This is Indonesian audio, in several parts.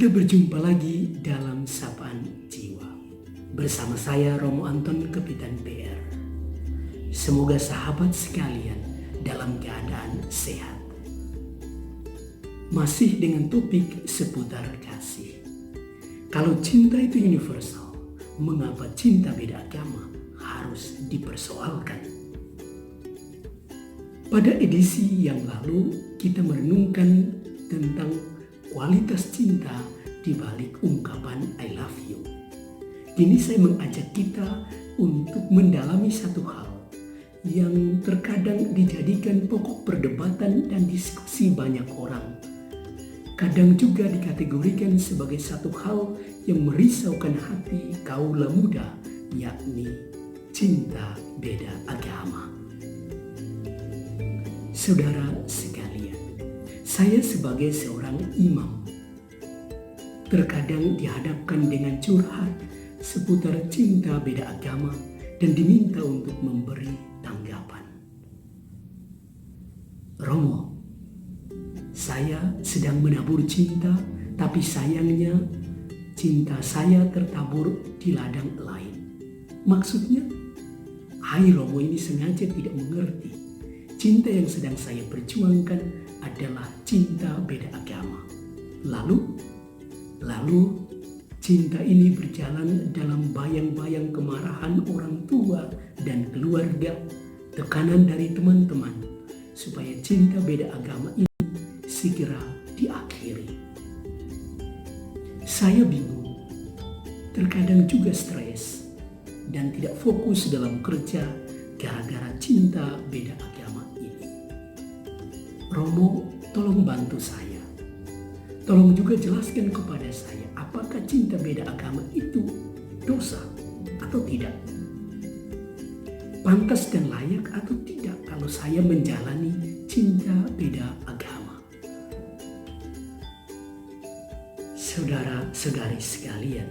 Kita berjumpa lagi dalam Sapaan Jiwa. Bersama saya Romo Anton Kapitan PR. Semoga sahabat sekalian dalam keadaan sehat. Masih dengan topik seputar kasih. Kalau cinta itu universal, mengapa cinta beda agama harus dipersoalkan? Pada edisi yang lalu kita merenungkan tentang kualitas cinta di balik ungkapan I love you. Kini saya mengajak kita untuk mendalami satu hal yang terkadang dijadikan pokok perdebatan dan diskusi banyak orang. Kadang juga dikategorikan sebagai satu hal yang merisaukan hati kaula muda, yakni cinta beda agama. Saudara sekalian, saya sebagai seorang imam terkadang dihadapkan dengan curhat seputar cinta beda agama dan diminta untuk memberi tanggapan. Romo, saya sedang menabur cinta, tapi sayangnya cinta saya tertabur di ladang lain. Maksudnya, hai Romo ini sengaja tidak mengerti. Cinta yang sedang saya perjuangkan adalah cinta beda agama. Lalu cinta ini berjalan dalam bayang-bayang kemarahan orang tua dan keluarga, tekanan dari teman-teman, supaya cinta beda agama ini segera diakhiri. Saya bingung, terkadang juga stres, dan tidak fokus dalam kerja gara-gara cinta beda agama ini. Romo, tolong bantu saya. Tolong juga jelaskan kepada saya, apakah cinta beda agama itu dosa atau tidak? Pantas dan layak atau tidak kalau saya menjalani cinta beda agama? Saudara-saudari sekalian,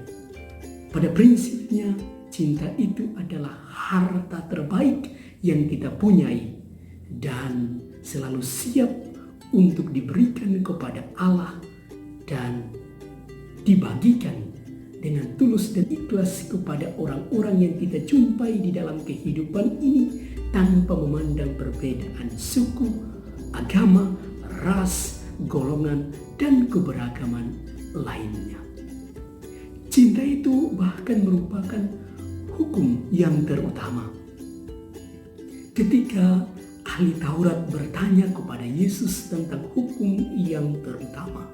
pada prinsipnya cinta itu adalah harta terbaik yang kita punyai dan selalu siap untuk diberikan kepada Allah dan dibagikan dengan tulus dan ikhlas kepada orang-orang yang kita jumpai di dalam kehidupan ini tanpa memandang perbedaan suku, agama, ras, golongan, dan keberagaman lainnya. Cinta itu bahkan merupakan hukum yang terutama. Ketika ahli Taurat bertanya kepada Yesus tentang hukum yang terutama,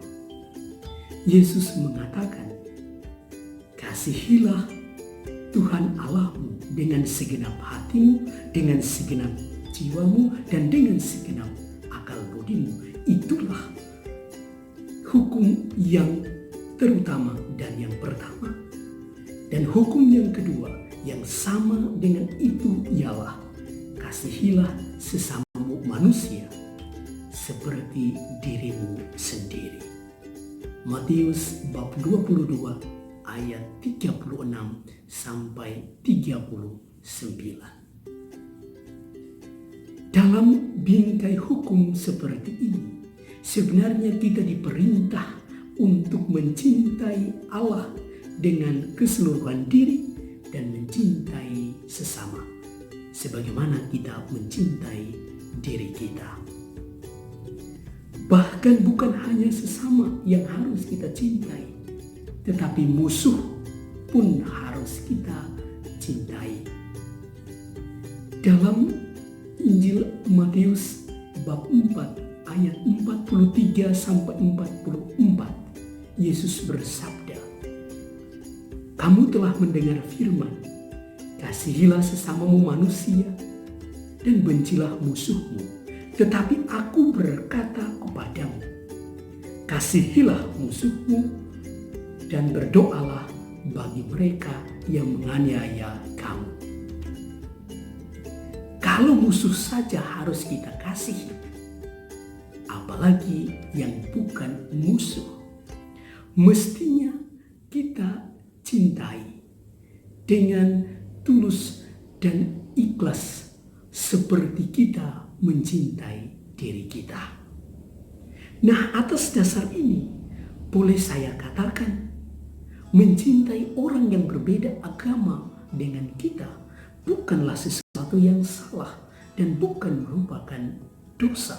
Yesus mengatakan, kasihilah Tuhan Allahmu dengan segenap hatimu, dengan segenap jiwamu, dan dengan segenap akal budimu. Itulah hukum yang terutama dan yang pertama. Dan hukum yang kedua yang sama dengan itu ialah kasihilah sesamamu manusia seperti dirimu sendiri. Matius bab 22 ayat 36 sampai 39. Dalam bingkai hukum seperti ini, sebenarnya kita diperintah untuk mencintai Allah dengan keseluruhan diri dan mencintai sesama sebagaimana kita mencintai diri kita. Bahkan bukan hanya sesama yang harus kita cintai, tetapi musuh pun harus kita cintai. Dalam Injil Matius bab 4 ayat 43 sampai 44, Yesus bersabda, kamu telah mendengar firman, kasihilah sesamamu manusia dan bencilah musuhmu. Tetapi aku berkata kepadamu, kasihilah musuhmu dan berdoalah bagi mereka yang menganiaya kamu. Kalau musuh saja harus kita kasihi, apalagi yang bukan musuh. Mestinya kita cintai dengan tulus dan ikhlas seperti kita mencintai diri kita. Nah, atas dasar ini Boleh saya katakan, mencintai orang yang berbeda agama dengan kita bukanlah sesuatu yang salah dan bukan merupakan dosa.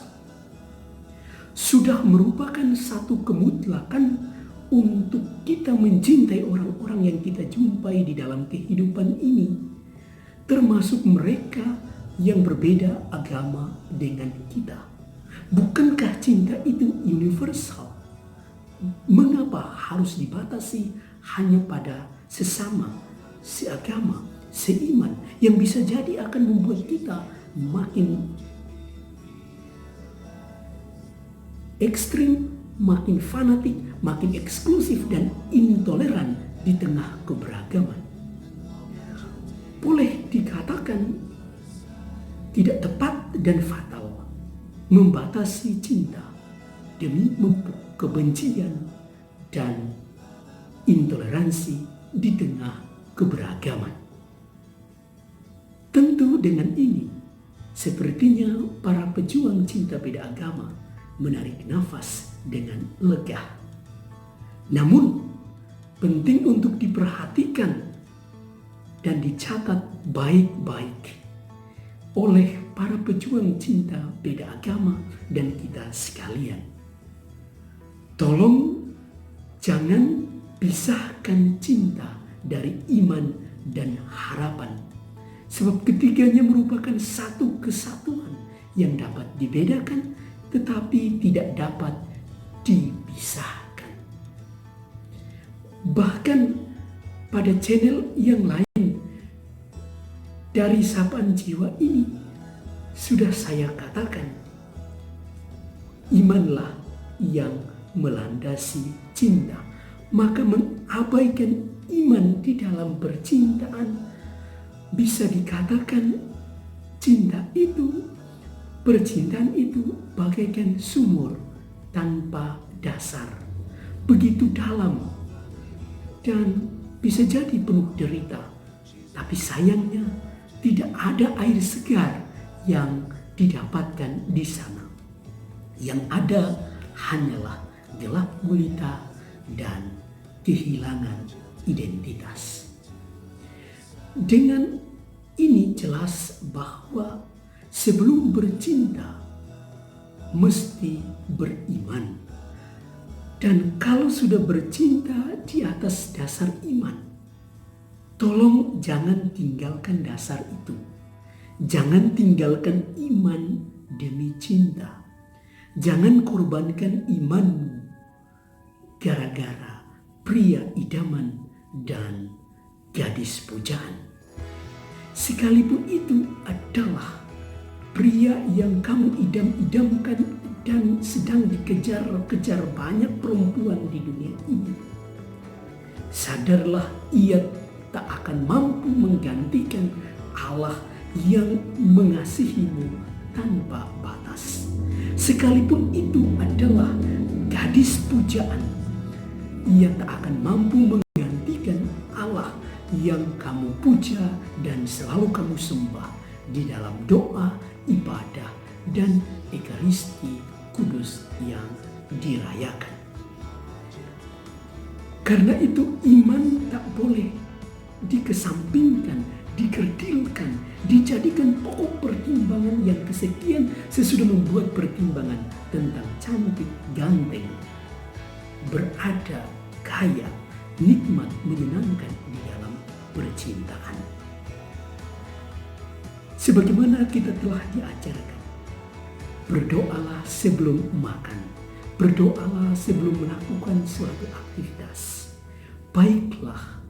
Sudah merupakan satu kemutlakan untuk kita mencintai orang-orang yang kita jumpai di dalam kehidupan ini, termasuk mereka yang berbeda agama dengan kita. Bukankah cinta itu universal? Mengapa harus dibatasi hanya pada sesama, seagama, seiman, yang bisa jadi akan membuat kita makin ekstrim, makin fanatik, makin eksklusif dan intoleran di tengah keberagaman. Boleh dikatakan tidak tepat dan fatal membatasi cinta demi memupuk kebencian dan intoleransi di tengah keberagaman. Tentu dengan ini, sepertinya para pejuang cinta beda agama menarik nafas dengan lega. Namun, penting untuk diperhatikan dan dicatat baik-baik oleh para pejuang cinta beda agama dan kita sekalian. Tolong jangan pisahkan cinta dari iman dan harapan, sebab ketiganya merupakan satu kesatuan yang dapat dibedakan tetapi tidak dapat dipisahkan. Bahkan pada channel yang lain dari Sapaan Jiwa ini sudah saya katakan, imanlah yang melandasi cinta. Maka mengabaikan iman di dalam percintaan, bisa dikatakan percintaan itu bagaikan sumur tanpa dasar, begitu dalam dan bisa jadi penuh derita. Tapi sayangnya tidak ada air segar yang didapatkan di sana. Yang ada hanyalah gelap gulita dan kehilangan identitas. Dengan ini jelas bahwa sebelum bercinta mesti beriman. Dan kalau sudah bercinta di atas dasar iman, tolong jangan tinggalkan dasar itu. Jangan tinggalkan iman demi cinta. Jangan korbankan imanmu gara-gara pria idaman dan gadis pujaan. Sekalipun itu adalah pria yang kamu idam-idamkan dan sedang dikejar-kejar banyak perempuan di dunia ini, sadarlah ia tak akan mampu menggantikan Allah yang mengasihimu tanpa batas. Sekalipun itu adalah gadis pujaan, ia tak akan mampu menggantikan Allah yang kamu puja dan selalu kamu sembah di dalam doa, ibadah, dan ekaristi kudus yang dirayakan. Karena itu iman tak boleh dikesampingkan, dikerdilkan, dijadikan pokok pertimbangan yang kesekian sesudah membuat pertimbangan tentang cantik, ganteng, berada, kaya, nikmat, menyenangkan di dalam percintaan. Sebagaimana kita telah diajarkan, berdoalah sebelum makan, berdoalah sebelum melakukan suatu aktivitas. Baiklah,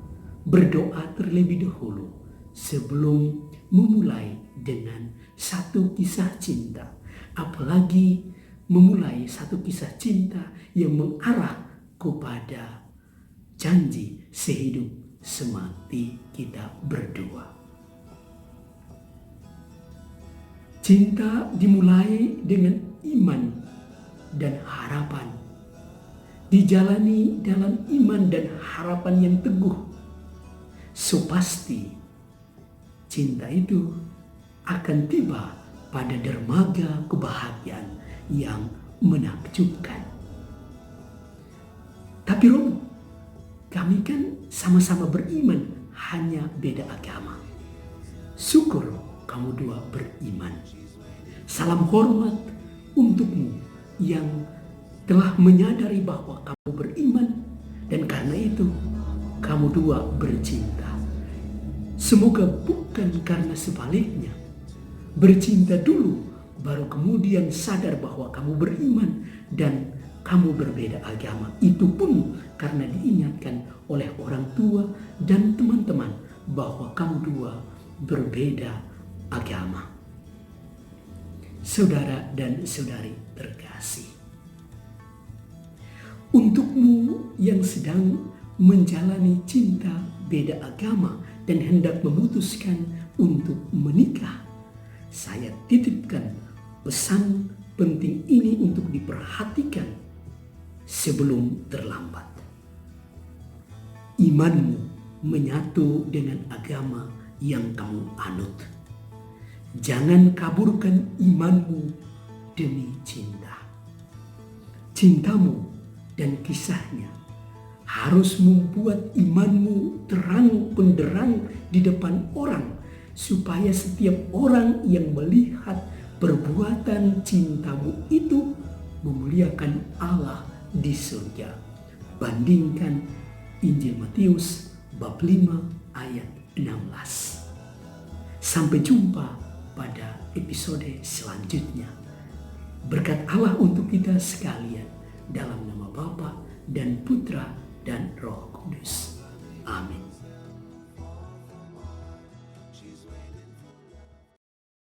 berdoa terlebih dahulu sebelum memulai dengan satu kisah cinta. Apalagi memulai satu kisah cinta yang mengarah kepada janji sehidup semati kita berdua. Cinta dimulai dengan iman dan harapan. Dijalani dalam iman dan harapan yang teguh. So pasti cinta itu akan tiba pada dermaga kebahagiaan yang menakjubkan. Tapi Romo, kami kan sama-sama beriman, hanya beda agama. Syukur kamu dua beriman. Salam hormat untukmu yang telah menyadari bahwa kamu beriman, dan karena itu kamu dua bercinta. Semoga bukan karena sebaliknya. Bercinta dulu, baru kemudian sadar bahwa kamu beriman dan kamu berbeda agama. Itu pun karena diingatkan oleh orang tua dan teman-teman bahwa kamu dua berbeda agama. Saudara dan saudari terkasih, untukmu yang sedang menjalani cinta beda agama dan hendak memutuskan untuk menikah, saya titipkan pesan penting ini untuk diperhatikan sebelum terlambat. Imanmu menyatu dengan agama yang kamu anut. Jangan kaburkan imanmu demi cinta. Cintamu dan kisahnya harus membuat imanmu terang benderang di depan orang, supaya setiap orang yang melihat perbuatan cintamu itu memuliakan Allah di surga. Bandingkan Injil Matius bab 5 ayat 16. Sampai jumpa pada episode selanjutnya. Berkat Allah untuk kita sekalian, dalam nama Bapa dan Putra dan Roh Kudus. Amin.